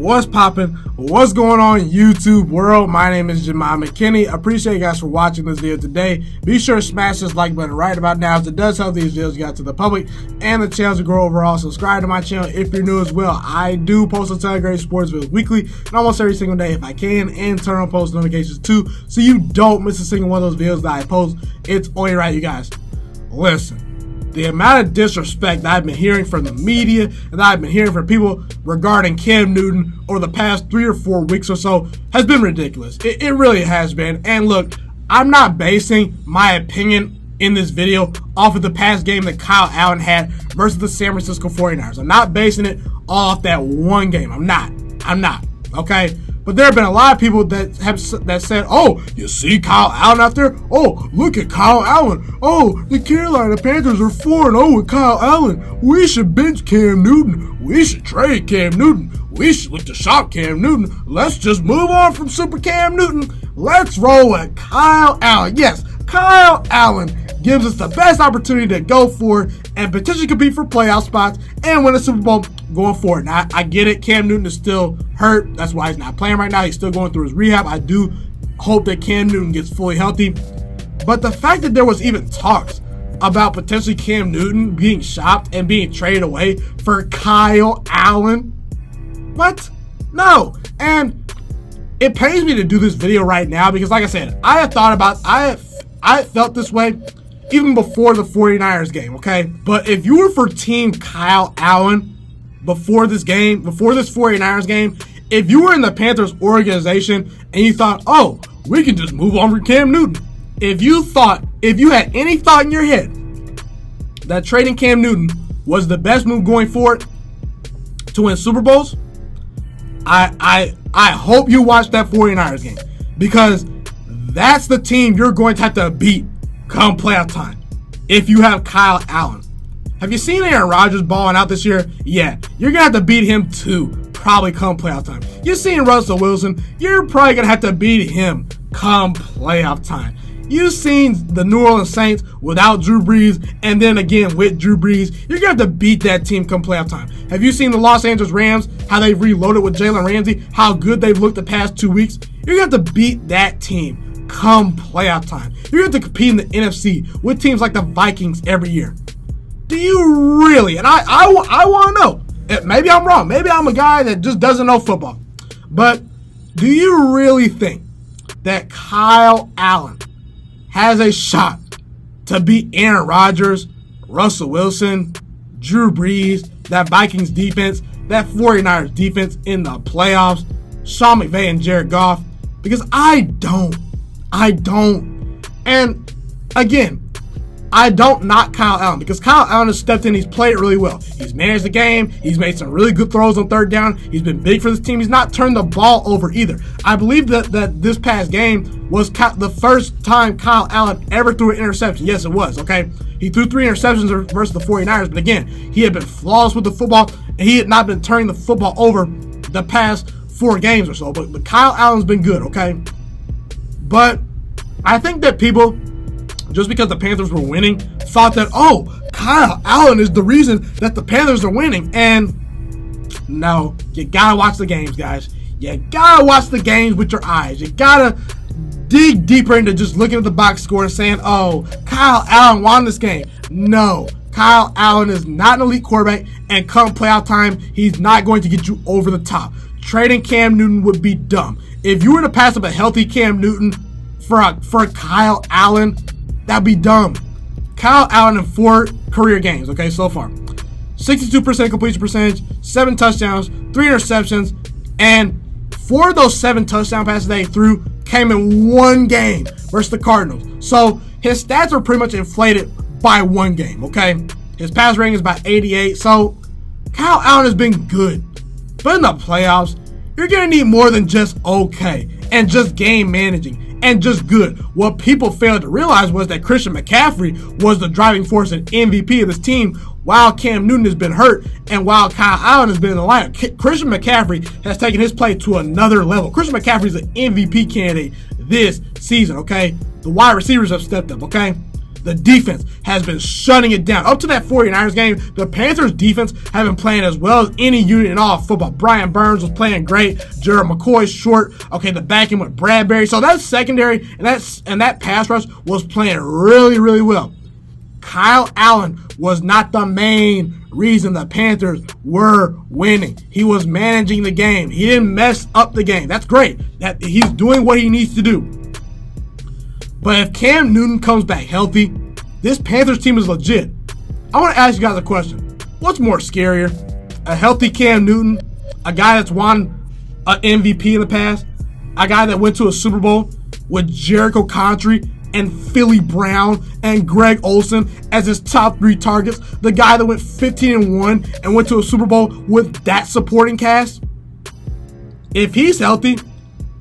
What's poppin'? What's going on YouTube world? My name is Ghiman Mckinney. Appreciate you guys for watching this video today. Be sure to smash this like button right about now, as it does help these videos get out to the public and the channel to grow overall. Subscribe to my channel if you're new as well. I do post a ton of great sports videos weekly and almost every single day if I can, and turn on post notifications too, so you don't miss a single one of those videos that I post. It's only right, you guys. Listen. The amount of disrespect that I've been hearing from the media and that I've been hearing from people regarding Cam Newton over the past 3 or 4 weeks or so has been ridiculous. It really has been. And look, I'm not basing my opinion in this video off of the past game that Kyle Allen had versus the San Francisco 49ers. I'm not basing it all off that one game. I'm not. Okay? But there have been a lot of people that said, oh, you see Kyle Allen out there? Oh, look at Kyle Allen. Oh, the Carolina Panthers are 4-0 with Kyle Allen. We should bench Cam Newton. We should trade Cam Newton. We should look to shop Cam Newton. Let's just move on from Super Cam Newton. Let's roll with Kyle Allen. Yes, Kyle Allen gives us the best opportunity to go forward and potentially compete for playoff spots and win a Super Bowl going forward. Now, I get it. Cam Newton is still hurt. That's why he's not playing right now. He's still going through his rehab. I do hope that Cam Newton gets fully healthy. But the fact that there was even talks about potentially Cam Newton being shopped and being traded away for Kyle Allen, what? No. And it pains me to do this video right now because, like I said, I felt this way even before the 49ers game, okay? But if you were for team Kyle Allen before this 49ers game, if you were in the Panthers organization and you thought, oh, we can just move on from Cam Newton, if you had any thought in your head that trading Cam Newton was the best move going forward to win Super Bowls, I hope you watched that 49ers game, because that's the team you're going to have to beat come playoff time if you have Kyle Allen. Have you seen Aaron Rodgers balling out this year? Yeah, you're going to have to beat him too, probably come playoff time. You've seen Russell Wilson. You're probably going to have to beat him come playoff time. You've seen the New Orleans Saints without Drew Brees and then again with Drew Brees. You're going to have to beat that team come playoff time. Have you seen the Los Angeles Rams, how they've reloaded with Jalen Ramsey, how good they've looked the past 2 weeks? You're going to have to beat that team come playoff time. You're going to have to compete in the NFC with teams like the Vikings every year. Do you really? And I want to know. Maybe I'm wrong. Maybe I'm a guy that just doesn't know football. But do you really think that Kyle Allen has a shot to beat Aaron Rodgers, Russell Wilson, Drew Brees, that Vikings defense, that 49ers defense in the playoffs, Sean McVay and Jared Goff? Because I don't. And again, I don't knock Kyle Allen, because Kyle Allen has stepped in. He's played really well. He's managed the game. He's made some really good throws on third down. He's been big for this team. He's not turned the ball over either. I believe that this past game was the first time Kyle Allen ever threw an interception. Yes, it was, okay? He threw 3 interceptions versus the 49ers, but again, he had been flawless with the football, and he had not been turning the football over the past 4 games or so. But Kyle Allen's been good, okay? But I think that people, just because the Panthers were winning, thought that, oh, Kyle Allen is the reason that the Panthers are winning. And no, you gotta watch the games, guys. You gotta watch the games with your eyes. You gotta dig deeper into just looking at the box score and saying, oh, Kyle Allen won this game. No, Kyle Allen is not an elite quarterback, and come playoff time, he's not going to get you over the top. Trading Cam Newton would be dumb. If you were to pass up a healthy Cam Newton for Kyle Allen, that'd be dumb. Kyle Allen in 4 career games, okay, so far. 62% completion percentage, 7 touchdowns, 3 interceptions, and 4 of those 7 touchdown passes that he threw came in 1 game versus the Cardinals. So his stats are pretty much inflated by 1 game, okay? His pass rating is about 88, so Kyle Allen has been good. But in the playoffs, you're going to need more than just okay and just game managing and just good. What people failed to realize was that Christian McCaffrey was the driving force and MVP of this team while Cam Newton has been hurt and while Kyle Allen has been in the lineup. Christian McCaffrey has taken his play to another level. Christian McCaffrey is an MVP candidate this season, okay? The wide receivers have stepped up, okay? The defense has been shutting it down. Up to that 49ers game, the Panthers defense have been playing as well as any unit in all of football. Brian Burns was playing great. Gerald McCoy's short. Okay, the back end with Bradbury. So that secondary and that pass rush was playing really, really well. Kyle Allen was not the main reason the Panthers were winning. He was managing the game. He didn't mess up the game. That's great. That he's doing what he needs to do. But if Cam Newton comes back healthy, this Panthers team is legit. I want to ask you guys a question. What's more scarier? A healthy Cam Newton, a guy that's won an MVP in the past, a guy that went to a Super Bowl with Jericho Country and Philly Brown and Greg Olsen as his top 3 targets, the guy that went 15-1 and went to a Super Bowl with that supporting cast? If he's healthy,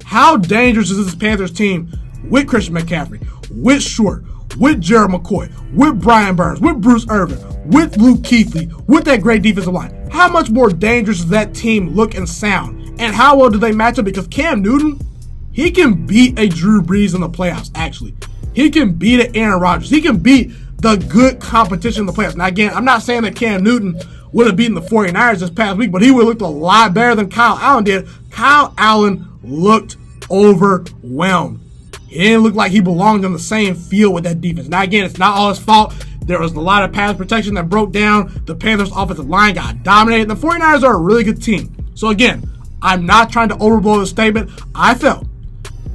how dangerous is this Panthers team with Christian McCaffrey, with Short, with Gerald McCoy, with Brian Burns, with Bruce Irvin, with Luke Kuechly, with that great defensive line? How much more dangerous does that team look and sound? And how well do they match up? Because Cam Newton, he can beat a Drew Brees in the playoffs, actually. He can beat an Aaron Rodgers. He can beat the good competition in the playoffs. Now, again, I'm not saying that Cam Newton would have beaten the 49ers this past week, but he would have looked a lot better than Kyle Allen did. Kyle Allen looked overwhelmed. He didn't look like he belonged on the same field with that defense. Now, again, it's not all his fault. There was a lot of pass protection that broke down. The Panthers' offensive line got dominated. The 49ers are a really good team. So, again, I'm not trying to overblow the statement. I felt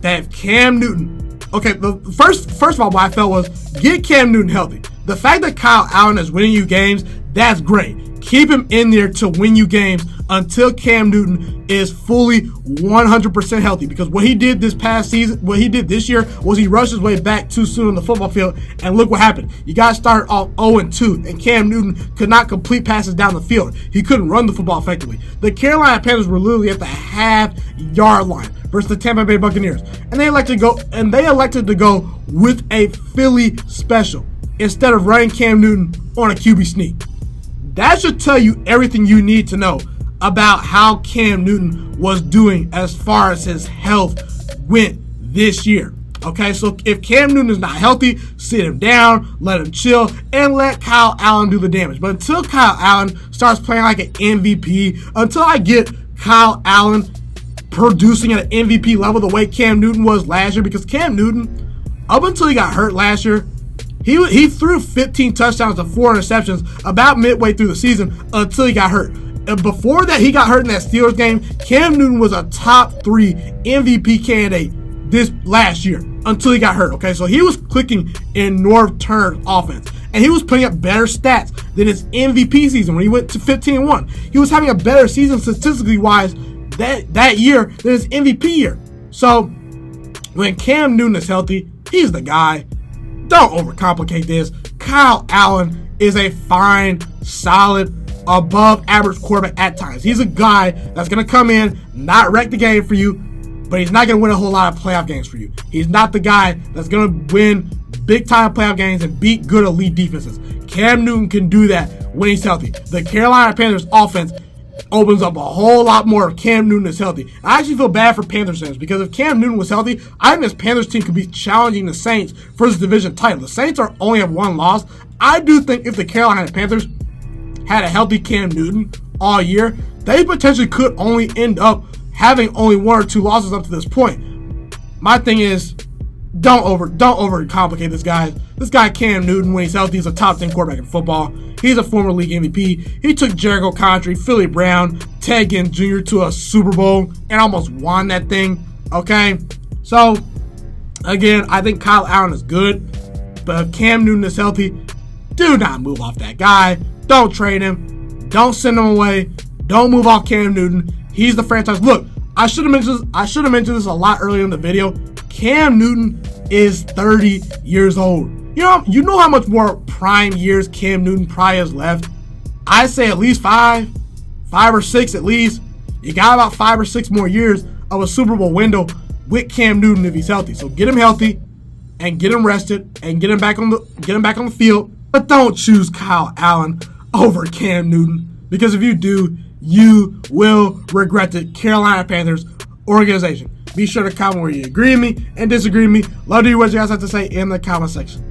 that if Cam Newton... Okay, the first of all, what I felt was get Cam Newton healthy. The fact that Kyle Allen is winning you games, that's great. Keep him in there to win you games until Cam Newton is fully 100% healthy. Because what he did this past season, what he did this year, was he rushed his way back too soon on the football field. And look what happened. You guys started off 0-2, and Cam Newton could not complete passes down the field. He couldn't run the football effectively. The Carolina Panthers were literally at the half-yard line versus the Tampa Bay Buccaneers. And they elected to go with a Philly special instead of running Cam Newton on a QB sneak. That should tell you everything you need to know about how Cam Newton was doing as far as his health went this year. Okay, so if Cam Newton is not healthy, sit him down, let him chill, and let Kyle Allen do the damage. But until Kyle Allen starts playing like an MVP, until I get Kyle Allen producing at an MVP level the way Cam Newton was last year, because Cam Newton, up until he got hurt last year, he threw 15 touchdowns to 4 interceptions about midway through the season until he got hurt. And before that, he got hurt in that Steelers game. Cam Newton was a top 3 MVP candidate this last year until he got hurt. Okay, so he was clicking in Norv Turner's offense, and he was putting up better stats than his MVP season when he went to 15-1. He was having a better season statistically wise that year than his MVP year. So when Cam Newton is healthy, he's the guy. Don't overcomplicate this. Kyle Allen is a fine, solid, above average quarterback at times. He's a guy that's going to come in, not wreck the game for you, but he's not going to win a whole lot of playoff games for you. He's not the guy that's going to win big-time playoff games and beat good elite defenses. Cam Newton can do that when he's healthy. The Carolina Panthers offense opens up a whole lot more if Cam Newton is healthy. I actually feel bad for Panthers fans because if Cam Newton was healthy, I think this Panthers team could be challenging the Saints for this division title. The Saints only have 1 loss. I do think if the Carolina Panthers had a healthy Cam Newton all year, they potentially could only end up having only 1 or 2 losses up to this point. My thing is, don't overcomplicate this guy. This guy Cam Newton, when he's healthy, is a top 10 quarterback in football. He's a former league MVP. He took Jericho Country, Philly Brown, Ted Ginn Jr. to a Super Bowl and almost won that thing. Okay? So, again, I think Kyle Allen is good. But if Cam Newton is healthy, do not move off that guy. Don't trade him. Don't send him away. Don't move off Cam Newton. He's the franchise. Look, I should have mentioned this a lot earlier in the video. Cam Newton is 30 years old. You know how much more prime years Cam Newton probably has left? I say at least 5 or 6 at least. You got about 5 or 6 more years of a Super Bowl window with Cam Newton if he's healthy. So get him healthy and get him rested and get him back on the field. But don't choose Kyle Allen over Cam Newton, because if you do, you will regret the Carolina Panthers organization. Be sure to comment where you agree with me and disagree with me. Love to hear what you guys have to say in the comment section.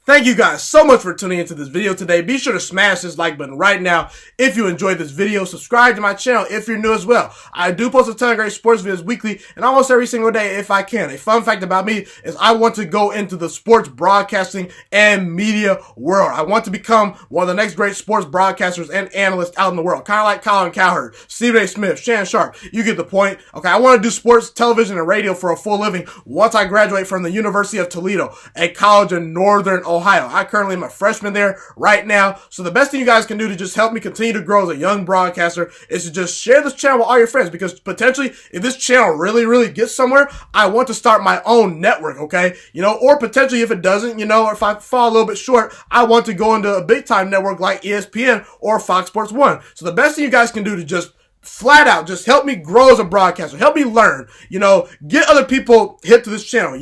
Thank you guys so much for tuning into this video today. Be sure to smash this like button right now if you enjoyed this video. Subscribe to my channel if you're new as well. I do post a ton of great sports videos weekly and almost every single day if I can. A fun fact about me is I want to go into the sports broadcasting and media world. I want to become one of the next great sports broadcasters and analysts out in the world. Kind of like Colin Cowherd, Stephen A. Smith, Shannon Sharp. You get the point. Okay, I want to do sports, television, and radio for a full living once I graduate from the University of Toledo, a college in Northern Ohio. I currently am a freshman there right now. So the best thing you guys can do to just help me continue to grow as a young broadcaster is to just share this channel with all your friends, because potentially if this channel really gets somewhere, I want to start my own network, okay? Or potentially if it doesn't, or if I fall a little bit short, I want to go into a big time network like ESPN or Fox Sports 1. So the best thing you guys can do to just flat out just help me grow as a broadcaster, help me learn, get other people hip to this channel,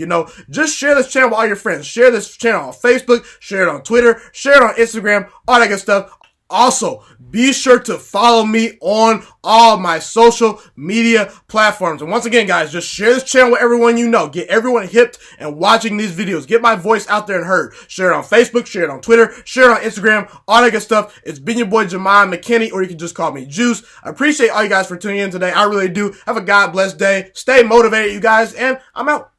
just share this channel with all your friends, share this channel on Facebook, share it on Twitter, share it on Instagram, all that good stuff. Also, be sure to follow me on all my social media platforms. And once again, guys, just share this channel with everyone you know. Get everyone hipped and watching these videos. Get my voice out there and heard. Share it on Facebook, share it on Twitter, share it on Instagram, all that good stuff. It's been your boy, Ghiman Mckinney, or you can just call me Juice. I appreciate all you guys for tuning in today. I really do. Have a God blessed day. Stay motivated, you guys, and I'm out.